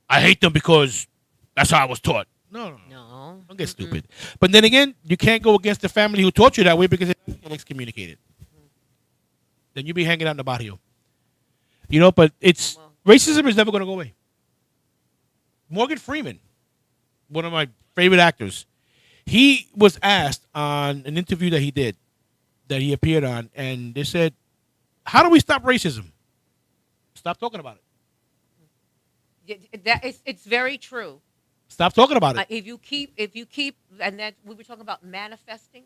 I hate them because that's how I was taught. No. No. Don't get stupid. But then again, you can't go against the family who taught you that way because they get excommunicated. Then you be hanging out in the barrio. You know, but Well- racism is never going to go away. Morgan Freeman, one of my favorite actors, he was asked on an interview that he did, that he appeared on, and they said, "How do we stop racism?" Stop talking about it. It's very true. Stop talking about it. If you keep, and that we were talking about manifesting.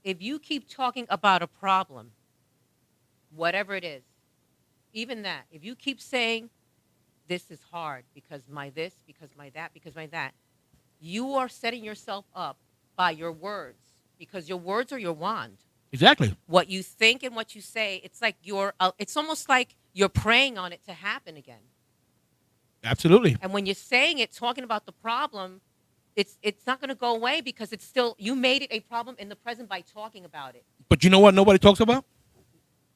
If you keep talking about a problem, whatever it is, even that, if you keep saying, "This is hard because my this, because my that, because my that," you are setting yourself up by your words, because your words are your wand. Exactly. What you think and what you say, it's like it's almost like you're praying on it to happen again. Absolutely. And when you're saying it, talking about the problem, it's not going to go away because it's still, you made it a problem in the present by talking about it. But you know what nobody talks about?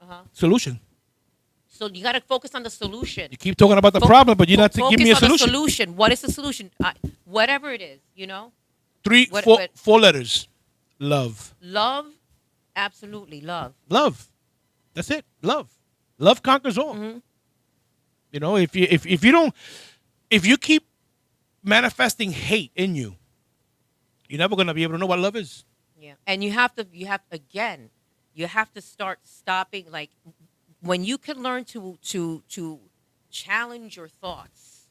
Uh-huh. Solution. So you got to focus on the solution. You keep talking about the problem, but you're not Focus giving me a on the solution. solution. What is the solution? Whatever it is, you know? Three, What- four, what- 4 letters. Love. Love, absolutely love. Love. That's it. Love. Love conquers all. Mhm. You know, if you keep manifesting hate in you, you're never gonna be able to know what love is. Yeah. And you have to start stopping, like, when you can learn to challenge your thoughts,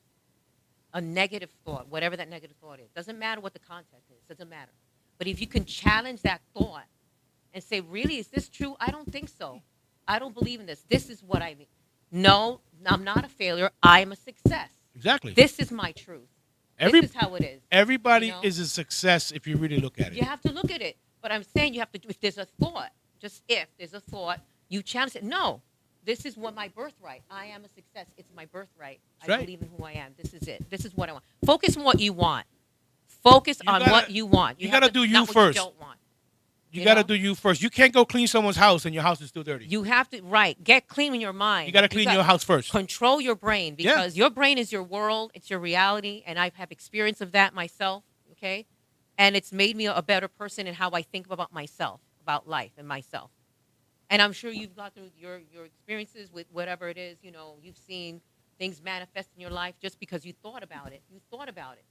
a negative thought, whatever that negative thought is. Doesn't matter what the content is, doesn't matter. But if you can challenge that thought and say, really, is this true? I don't think so. I don't believe in this. This is what I mean. No, I'm not a failure. I am a success. Exactly. This is my truth. Every- This is how it is. Everybody You know? is a success if you really look at it. You have to look at it. But I'm saying you have to, if there's a thought, just if there's a thought, you challenge it. No, this is what my birthright. I am a success. It's my birthright. That's I right. believe in who I am. This is it. This is what I want. Focus on what you want. Focus You on gotta- what you want. you have gotta to- do you not what first. You don't want. You You got to know? do you first. You can't go clean someone's house and your house is still dirty. You have to, get clean in your mind. You got to clean your house first. Control your brain Yeah. because your brain is your world. It's your reality. And I have experience of that myself. Okay. And it's made me a better person in how I think about myself, about life and myself. And I'm sure you've got through your experiences with whatever it is, you've seen things manifest in your life just because you thought about it. You thought about it.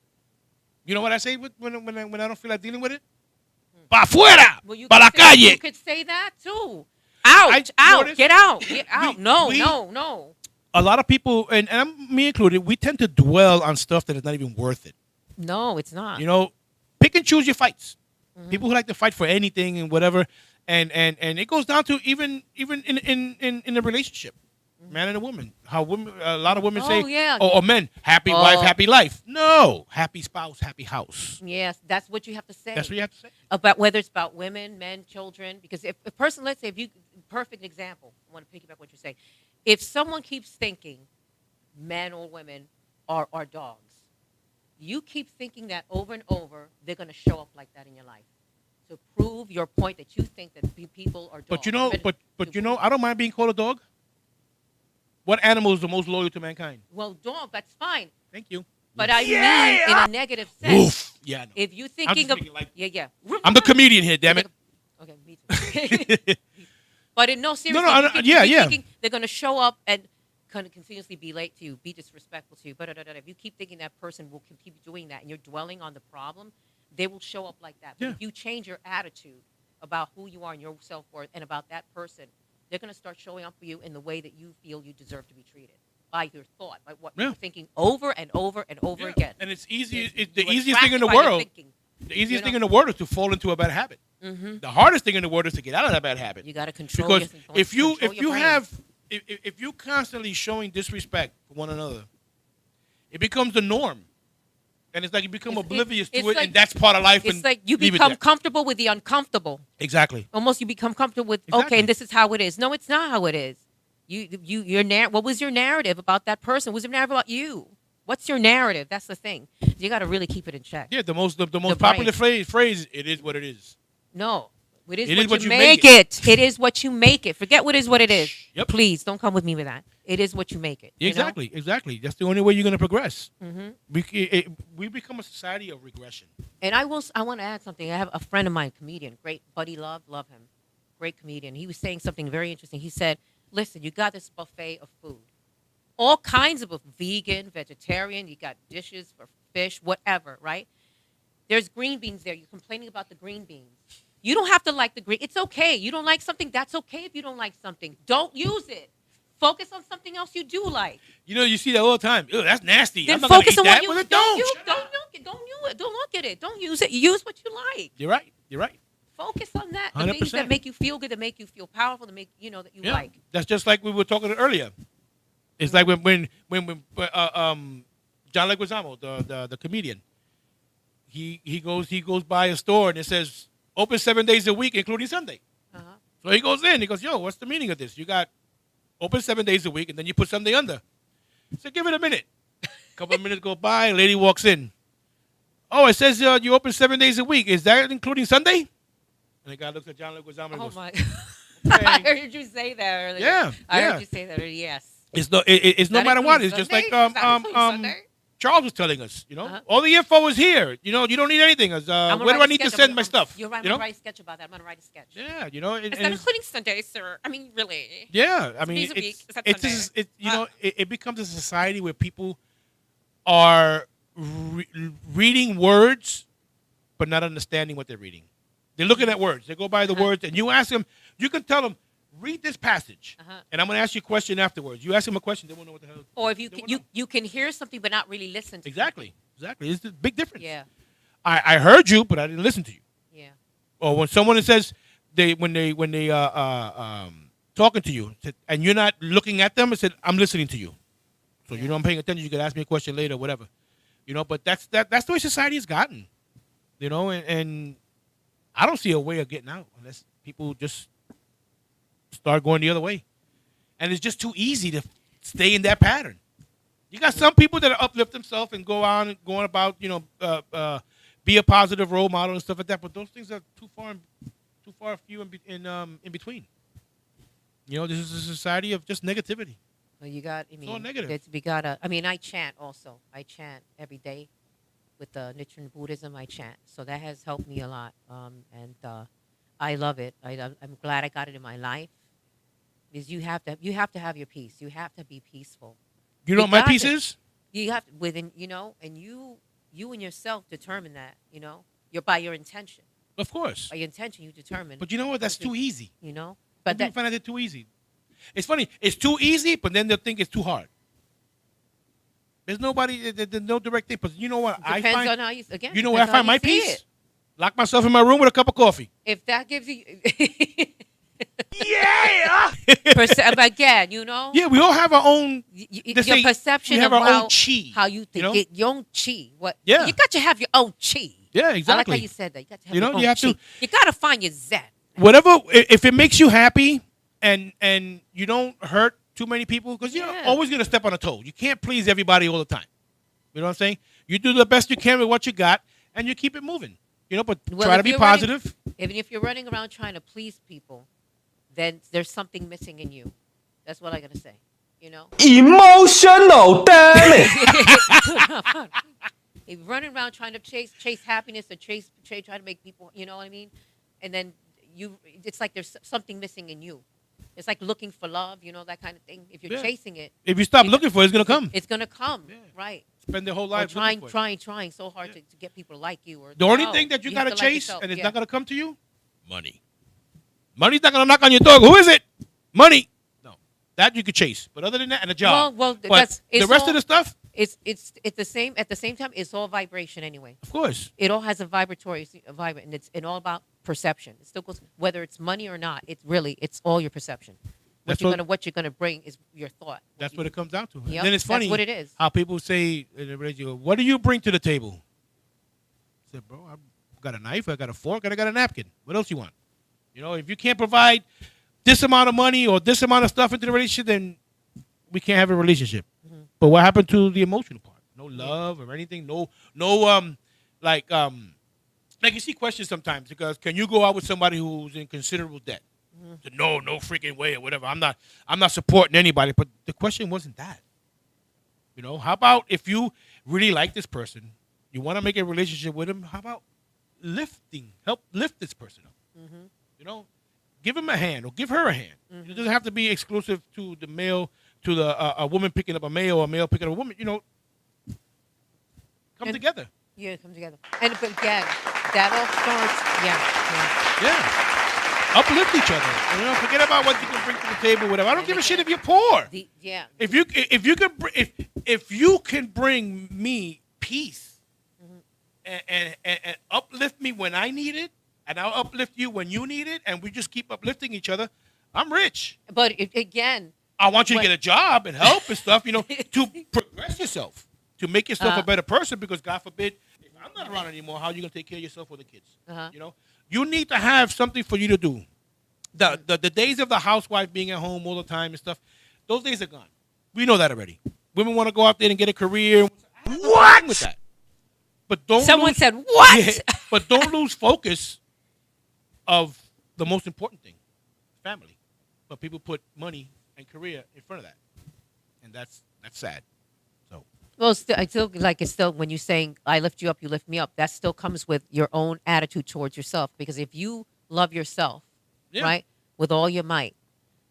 You know what I say when I don't feel like dealing with it? Pa afuera, Well, you pa la could say- calle. You could say that too. Out, I noticed- get out, get out. No, we- no. A lot of people, and me included, we tend to dwell on stuff that is not even worth it. No, it's not. You know, pick and choose your fights. Mm-hmm. People who like to fight for anything and whatever, and it goes down to even in a relationship. man and a woman. How women, a lot of women Oh, say, yeah. or men, happy wife, Oh. happy life. No, happy spouse, happy house. Yes, that's what you have to say. That's what you have to say. About whether it's about women, men, children. Because if a person, let's say, if you, perfect example, I want to piggyback what you're saying. If someone keeps thinking men or women are dogs, you keep thinking that over and over, they're going to show up like that in your life. To prove your point that you think that people are dogs. But you know, I don't mind being called a dog. What animal is the most loyal to mankind? Well, dog, that's fine. Thank you. But I mean in a negative sense. Oof. Yeah, I know. If you I'm thinking just of thinking like, yeah. I'm the comedian here, damn it. Okay, me too. But in no seriously, no, you can yeah, be yeah. thinking they're going to show up and kind of continuously be late to you, be disrespectful to you. But if you keep thinking that person will keep doing that, and you're dwelling on the problem, they will show up like that. But Yeah. if you change your attitude about who you are and your self worth, and about that person, they're going to start showing up for you in the way that you feel you deserve to be treated. By your thought, by what Yeah. you're thinking over and over and over Yeah. again. And it's easy. Yes, It's the you're easiest thing in the attracted by your world. thinking. The easiest You know? thing in the world is to fall into a bad habit. Mm-hmm. The hardest thing in the world is to get out of that bad habit. You got to control Because your, if you control if your you brain. have if you constantly showing disrespect for one another, it becomes the norm, and it's like you become oblivious to it's it, like- and that's part of life. it's and like you leave it become there. comfortable with the uncomfortable. Exactly. Almost you become comfortable with Exactly. okay, and this is how it is. No, it's not how it is. What was your narrative about that person? What was your narrative about you? What's your narrative? That's the thing. You got to really keep it in check. Yeah, the most brain. popular phrase. It is what it is. No. It is, It what, is what you you make make it. It is what you make it. Forget what is what it is. Yep. Please don't come with me with that. It is what you make it. you know? Exactly. That's the only way you're going to progress. Mhm. We become a society of regression. And I want to add something. I have a friend of mine, comedian, great buddy, love him, great comedian. He was saying something very interesting. He said, "Listen, you got this buffet of food, all kinds of vegan, vegetarian. You got dishes for fish, whatever, right? There's green beans there. You're complaining about the green beans. You don't have to like the green. It's okay. You don't like something. That's okay if you don't like something. Don't use it. Focus on something else you do like. You know, you see that all the time. Ew, that's nasty. Then I'm not going to focus eat on that. what you Well, then don't. don't. Shut Don't up. look it. Don't use it. Don't look at it. Don't use it. Use what you like. You're right. You're right. Focus on that. The things 100%. that make you feel good, that make you feel powerful, that make that you Yeah. like. That's just like we were talking earlier. It's like when John Leguizamo, the comedian, he goes by a store and it says open 7 days a week, including Sunday. Uh-huh. So he goes in. He goes, "Yo, what's the meaning of this? You got open 7 days a week, and then you put Sunday under." So give it a minute. A couple of minutes go by. A lady walks in. "Oh, it says you open 7 days a week. Is that including Sunday?" And the guy looks at John Leguizamo and Oh goes, my! "Okay." I heard you say that earlier. Yeah, I yeah. heard you say that earlier. Yes. It's no That matter what. includes It's just Sunday? like Does that include Sunday? Charles was telling us. Uh-huh. All the info is here. You don't need anything. I'm gonna Where do write I a need to sketch send about my it. stuff? You're right. I'm You gonna know? write a sketch about that. I'm gonna write a sketch. Yeah, Is that including Sunday, sir? I mean, really? yeah. I mean, days a week. Is that it's Sunday? just, it becomes a society where people are reading words, but not understanding what they're reading. They're looking at words. They go by the words, and you ask them. You can tell them, read this passage, and I'm going to ask you a question afterwards. You ask them a question, they won't know what the hell. Or if you They can, won't you know. you can hear something but not really listen to Exactly. It's a big difference. something. Yeah. I heard you, but I didn't listen to you. Yeah. Or when someone says when they talking to you and you're not looking at them, and said, "I'm listening to you." So I'm paying attention. You can ask me a question later, whatever. But that's the way society has gotten. And I don't see a way of getting out unless people just start going the other way. And it's just too easy to stay in that pattern. You got some people that uplift themselves and go on and going about, be a positive role model and stuff like that. But those things are too far few in between. This is a society of just negativity. Well, all negative. I chant also. I chant every day with the Nichiren Buddhism. I chant. So that has helped me a lot. And I love it. I'm glad I got it in my life. Because you have to have your peace. You have to be peaceful. You know what my got piece it. is? You have to, and you and yourself determine that, you're by your intention. Of course. By your intention, you determine. But you know what? That's too easy. But People find it too easy. It's funny. It's too easy, but then they'll think it's too hard. There's no direct thing. But you know what? depends on how you, again. You know where I depends on find how my you see peace? it. Lock myself in my room with a cup of coffee. If that gives you, Yeah. Again, you know. Yeah, we all have our own. They Your say perception we have of our own chi. how you think know? your own chi. What? Yeah. You got to have your own chi. Yeah, I like exactly. how you said that. You got to have You know, your own you have chi. to- You got to find your zen. Whatever, if it makes you happy, and you don't hurt too many people, because you're Yeah. always gonna step on a toe. You can't please everybody all the time. You know what I'm saying? You do the best you can with what you got, and you keep it moving. You know, but Well, try to if be you're running- positive. Even if you're running around trying to please people, then there's something missing in you. That's what I gotta say. You know. Emotional, damn it! If you're running around trying to chase happiness or try to make people, you know what I mean? And then it's like there's something missing in you. It's like looking for love, you know, that kind of thing. If you're Yeah. chasing it, If you stop looking for it, it's gonna come. it's gonna come, Yeah. right? Spend their whole Or life looking for it. trying so hard Yeah. to get people to like you. Or The only no, thing that you have gotta to like chase, yourself. and it's Yeah. not gonna come to you, money. Money's not gonna knock on your door. Who is it? Money. No, that you could chase. But other than that, and a job. Well, but that's the it's rest all- of the stuff, It's the same. At the same time, it's all vibration anyway. of course. It all has a vibratory vibrant, and it's all about perception. It still goes whether it's money or not. It's all your perception. That's What you're gonna bring is your thought. That's what it comes down to. And Yep, then it's funny that's what it is. how people say in the radio, "What do you bring to the table?" I said, "Bro, I've got a knife, I got a fork, and I got a napkin. What else you want?" You know, if you can't provide this amount of money or this amount of stuff into the relationship, then we can't have a relationship. Mm-hmm. But what happened to the emotional part? No love or anything. No, like you see questions sometimes because can you go out with somebody who's in considerable debt? Mm-hmm. No freaking way or whatever. I'm not supporting anybody. But the question wasn't that. You know, how about if you really like this person, you want to make a relationship with him? How about help lift this person up? Mm-hmm. You know, give him a hand or give her a hand. It doesn't have to be exclusive to the male, to the a woman picking up a male or a male picking up a woman. You know, come And- together. Yeah, come together. And but again, that all starts. Yeah. Yeah, uplift each other. You know, forget about what you can bring to the table. Whatever. I don't give a shit if you're poor. Yeah. If you can bring me peace and uplift me when I need it, and I'll uplift you when you need it, and we just keep uplifting each other, I'm rich. But again, I want you to When- get a job and help and stuff, you know, to progress yourself, to make yourself a better person. Because God forbid, if I'm not around anymore, how are you gonna take care of yourself or the kids? Uh-huh. You know, you need to have something for you to do. The days of the housewife being at home all the time and stuff, those days are gone. We know that already. Women want to go out there and get a career. What? With that. But don't. someone lose, said what? Yeah, but don't lose focus of the most important thing, family. But people put money and career in front of that, and that's sad. So Well, I still like it's still when you're saying I lift you up, you lift me up. That still comes with your own attitude towards yourself. Because if you love yourself, Yeah. right, with all your might,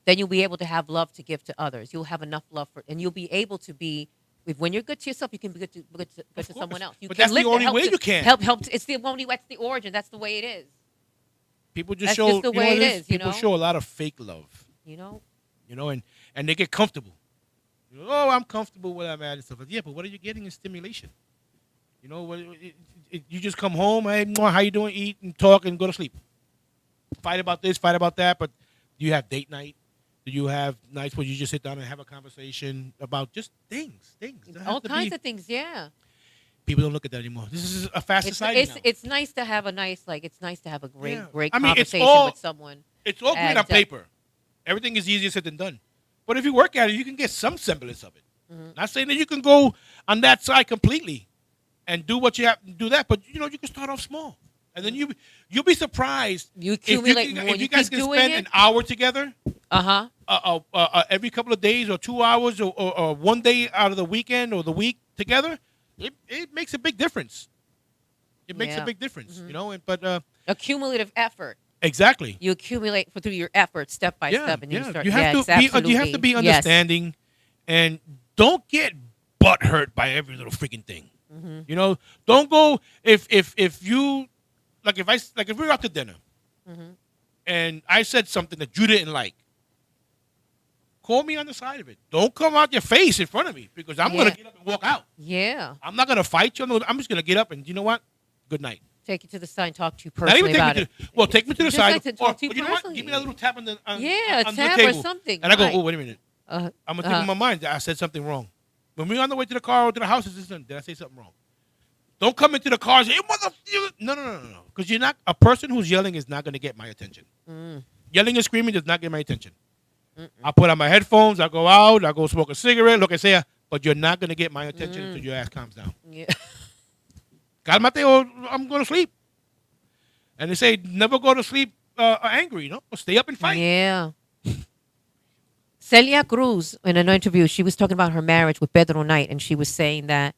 then you'll be able to have love to give to others. You'll have enough love for, and you'll be able to be. When you're good to yourself, you can be good to Of someone course. else. You But can that's the lift and only help way to- you can. help. It's the only. That's the origin. That's the way it is. people just That's show. just the you know way what it is, you People know? show a lot of fake love. You know. And they get comfortable. You know, oh, I'm comfortable where I'm at and stuff. Yeah, but what are you getting in stimulation? You know, you just come home, hey, how you doing? Eat and talk and go to sleep. Fight about this, fight about that, but do you have date night? Do you have nights where you just sit down and have a conversation about just things? Doesn't have All to kinds be- of things. Yeah. People don't look at that anymore. This is a fast society now. It's nice to have a nice it's nice to have a great Yeah. great I mean, it's conversation all- with someone. It's all great And, on paper. Everything is easier said than done. But if you work at it, you can get some semblance of it. Mm-hmm. Not saying that you can go on that side completely and do what you have to do that, but you know you can start off small, and then you'll be surprised. You if you, accumulate can- more. if You you guys keep can doing spend it. an hour together, every couple of days or 2 hours or 1 day out of the weekend or the week together, it makes a big difference. It makes a Yeah. big difference, Mm-hmm. you know. But Accumulative effort. exactly. You accumulate through your effort step by step, and you start. You have yes, to be. absolutely. You have to be Yes. understanding, and don't get butt hurt by every little freaking thing. Mm-hmm. You know, don't go if you if we were out to dinner, Mm-hmm. and I said something that you didn't like. Call me on the side of it. Don't come out your face in front of me because I'm Yeah. gonna get up and walk out. Yeah. I'm not gonna fight you. I'm just gonna get up and you know what? Good night. Take you to the side and talk to you Not even personally take about me it. to. Well, take me to the Just side. like to Or, talk to you you know what? personally. Give me a little tap on the Yeah, on tap the or table. something, And I go, right. oh, wait a minute. I'm gonna think in my mind that I said something wrong. When we're on the way to the car or to the house, did I say something wrong? Don't come into the car and say, no. Because you're not a person who's yelling is not gonna get my attention. Yelling and screaming does not get my attention. I put on my headphones. I go out. I go smoke a cigarette. Lo que sea. But you're not gonna get my attention until your ass calms down. Yeah. Cálmate or I'm going to sleep. And they say never go to sleep angry, Stay up and fight. Yeah. Celia Cruz, in an interview, she was talking about her marriage with Pedro Knight, and she was saying that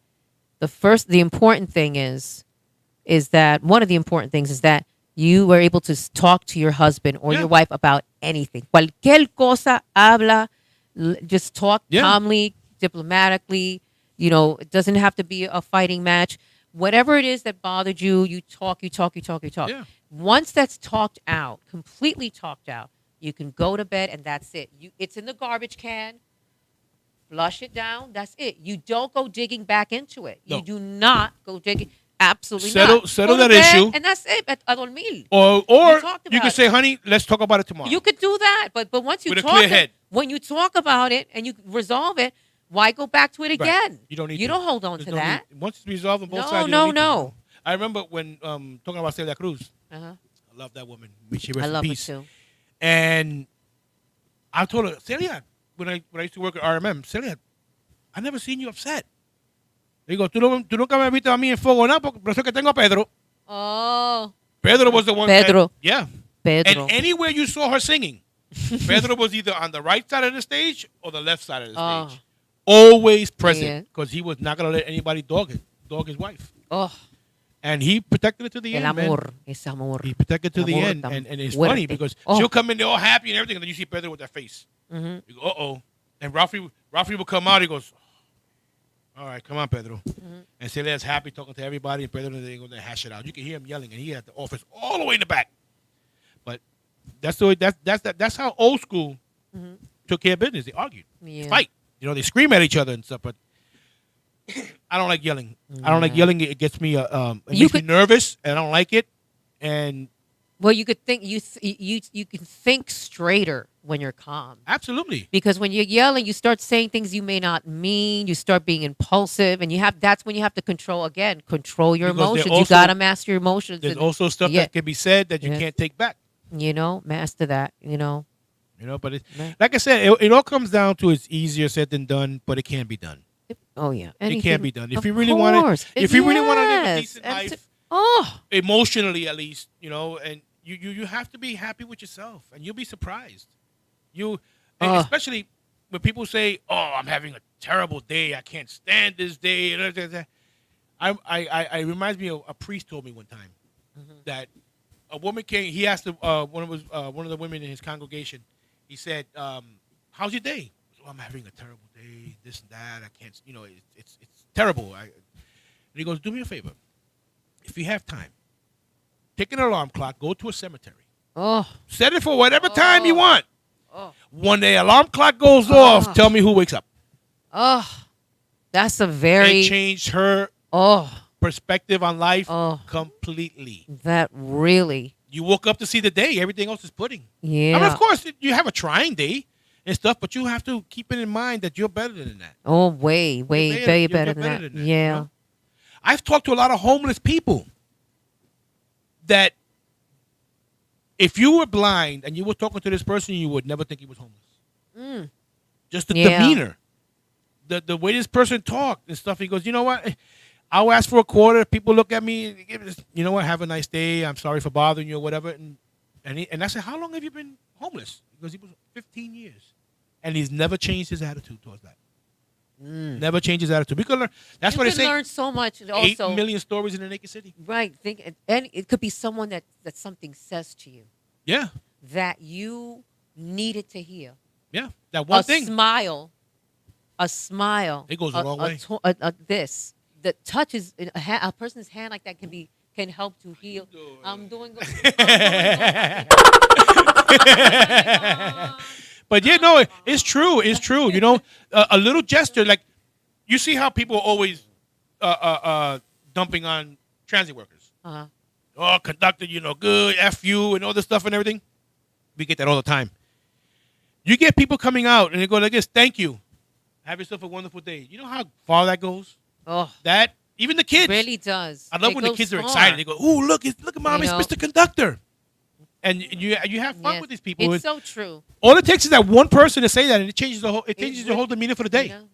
the important thing is that one of the important things is that you were able to talk to your husband or your wife about anything. Cualquier cosa habla, just talk calmly, diplomatically. It doesn't have to be a fighting match. Whatever it is that bothered you, you talk. Yeah. Once that's talked out, completely talked out, you can go to bed and that's it. It's in the garbage can. Flush it down. That's it. You don't go digging back into it. No. You do not go digging. Absolutely Settle not. settle Go to that bed, issue. and that's it. A dormir. Or talked you about can it. say, honey, let's talk about it tomorrow. You could do that, but once you With a talk clear head. when you talk about it and you resolve it, why go back to it Right. again? You don't need You to. don't hold on There's to no that. need. Once it's resolved on both No, sides, you no, don't need to. no. I remember when talking about Celia Cruz. Uh-huh. I love that woman. May she rest I in love it peace. too. And I told her, Celia, when I used to work at RMM, Celia, I never seen you upset. Digo, tú nunca me has visto a mí en fuego, nada, por eso que tengo a Pedro. Oh, Pedro was the one. Pedro. Yeah. Pedro. And anywhere you saw her singing, Pedro was either on the right side of the stage or the left side of the Oh. stage. Always Yeah. present because he was not going to let anybody dog his wife. Oh, And he protected it to the el end, man. amor, es amor. He protected it to El the amor end. tan And it's fuerte. funny because Oh. she'll come in there all happy and everything, and then you see Pedro with that face. Mhm. You go, uh-oh. And Ralphie will come out. He goes, all right, come on, Pedro. And Celia's happy talking to everybody, and Pedro they go to hash it out. You can hear him yelling, and he had the office all the way in the back. But that's the way. That's how old school took care of business. They argued, Yeah. fight. They scream at each other and stuff. But I don't like yelling. I don't like yelling. It gets me. It makes me nervous, and I don't like it. And Well, you could think you can think straighter when you're calm. absolutely, Because when you're yelling, you start saying things you may not mean. You start being impulsive, and that's when you have to control your Because emotions. also- You got to master your emotions. there's and, also stuff yeah. that can be said that you Yeah. can't take back. master that. But Man. like I said, it all comes down to it's easier said than done, but it can be done. Oh yeah, It can be done if Of you really want course. to. If you really want to live a Yes. decent And life, oh, emotionally at least, and you have to be happy with yourself, and you'll be surprised. And especially when people say, "Oh, I'm having a terrible day. I can't stand this day." I reminds me of a priest told me one time that a woman came. He asked one of the women in his congregation. He said, "How's your day?" "Oh, I'm having a terrible day. This and that. I can't. It's terrible." And he goes, "Do me a favor. If you have time, take an alarm clock. Go to a cemetery. oh, Set it for whatever time you want. Oh. When the alarm clock goes off, tell me who wakes up." oh. That's a very It changed her perspective on life completely. that really You woke up to see the day. Everything else is pudding. yeah. I mean, of course, you have a trying day and stuff, but you have to keep it in mind that you're better than that. Oh, way You're better than that. Yeah. I've talked to a lot of homeless people that if you were blind and you were talking to this person, you would never think he was homeless. Just the Yeah. demeanor, the way this person talked and stuff. He goes, "You know what? I'll ask for a quarter. People look at me. You know what? Have a nice day. I'm sorry for bothering you or whatever." And I said, "How long have you been homeless?" He goes, "He was 15 years, and he's never changed his attitude towards that. Never changed his attitude. We could learn. That's You what they can say. learn so much. 8 Also, million stories in the naked city. right? And it could be someone that something says to you Yeah, that you needed to hear. yeah. That one a thing. smile. It goes a long way. This that touches a person's hand like that can help to heal. I'm doing good. But yeah, no, it's true. It's true. A little gesture, like you see how people are always dumping on transit workers. Uh-huh. oh, conductor, good, F you, and all this stuff and everything. We get that all the time. You get people coming out and they go like this, thank you. Have yourself a wonderful day. You know how far that goes? Oh, That, even the kids. really does. I love It when the goes kids are far. excited. They go, ooh, look, Mom, You it's know? Mr. Conductor. And you have fun Yes. with these people. It's so true. All it takes is that one person to say that, and it changes the whole demeanor for the day. A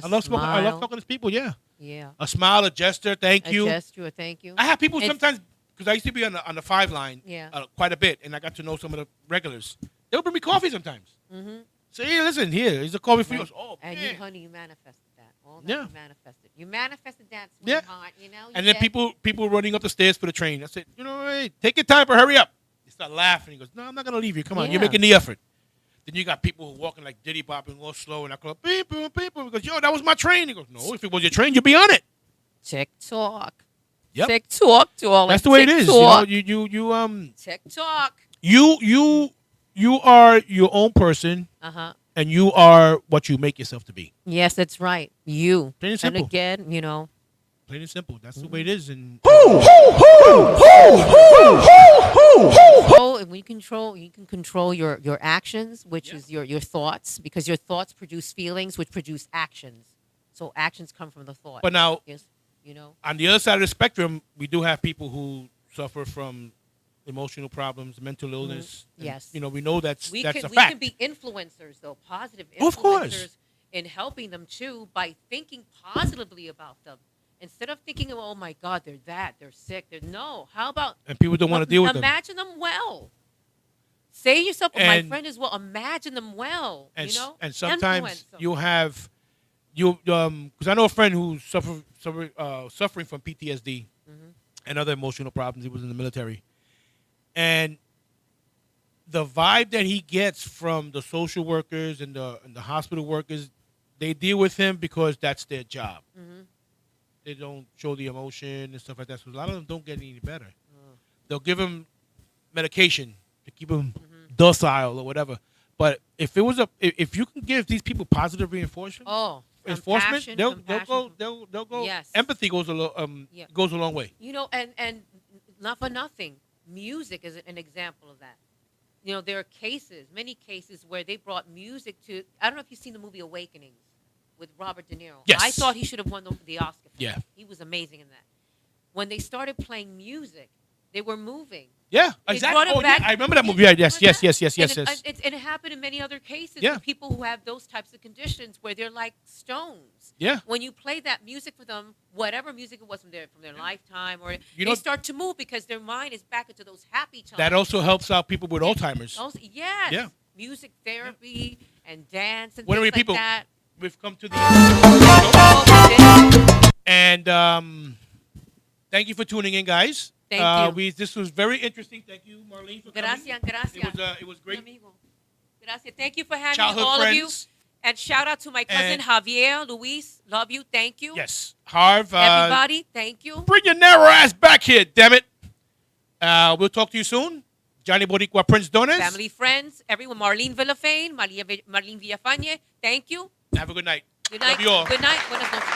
I love smile. talking to people. Yeah, Yeah. a smile, a gesture, thank A you. gesture, a thank you. I have people And- sometimes because I used to be on the 5 line, Yeah. quite a bit, and I got to know some of the regulars. They'll bring me coffee sometimes. Mm-hmm. Say, hey, listen, here's a coffee for you. Right. Oh, And man. you, honey, you manifested that. All that Yeah. you manifested. You manifested that, Yeah. sweetheart. You know. And you then did. people running up the stairs for the train. I said, hey, take your time, but hurry up. They start laughing. He goes, no, I'm not gonna leave you. Come on, Yeah. you're making the effort. Then you got people walking like diddy bopping, all slow, and I call beep, boom, beep, boom. He goes, yo, that was my train. He goes, no, if it was your train, you'd be on it. TikTok. Yep. TikTok to all That's that the way it is. TikTok. TikTok. You are your own person, Uh-huh. and you are what you make yourself to be. Yes, that's right. You. Plain and simple. again, Plain and simple. That's the way it is. And and you can control your actions, which is your thoughts, because your thoughts produce feelings, which produce actions. So actions come from the thought. but now, Yes, on the other side of the spectrum, we do have people who suffer from emotional problems, mental illness. and, Yes. we know that's we a can fact. be influencers, though, positive influencers, Of course. in helping them too by thinking positively about them. Instead of thinking, oh my God, they're sick. No. How about And people don't want to deal with them. imagine them well. Say to yourself, my And- friend is well. Imagine them well. And, you know, and sometimes Influence them. you'll have because I know a friend who's suffering from PTSD Mm-hmm. and other emotional problems. He was in the military, and the vibe that he gets from the social workers and the hospital workers, they deal with him because that's their job. Mm-hmm. They don't show the emotion and stuff like that. So a lot of them don't get any better. Mm. They'll give him medication to keep him Mm-hmm. docile or whatever. But if you can give these people positive reinforcement, Oh, enforcement, compassion, they'll go. Yes. Empathy goes Yeah. goes a long way. And not for nothing, music is an example of that. There are many cases where they brought music to. I don't know if you've seen the movie Awakenings with Robert De Niro. Yes. I thought he should have won the Oscar for Yeah. that. He was amazing in that. When they started playing music, they were moving. Yeah, They exactly. brought it Oh, yeah, back. I remember that movie. Yeah, yes, Remember yes, that? yes, yes, yes, yes. And it happened in many other cases Yeah. with people who have those types of conditions where they're like stones. Yeah. When you play that music for them, whatever music it was from their lifetime, or You they know- start to move because their mind is back into those happy times. That also helps out people with Alzheimer's. Also, yes. Yeah. Music therapy and dance and What are things we, people? like that. We've come to the Oh, we did. and thank you for tuning in, guys. Thank you. This was very interesting. Thank you, Marlene, for coming. Gracias. It was great. Amigo. Gracias. Thank you for having Childhood all friends. of you. And shout out to my cousin And- Javier, Luis. Love you. Thank you. Yes, Harv. Everybody, thank you. Bring your narrow ass back here, damn it. We'll talk to you soon. Johnny Boricua Prince Dones. Family, friends, everyone. Marlene Villafane, Marlene Villafane. Thank you. Have a good night. Good night. Love you all. Good night. Buenas noches.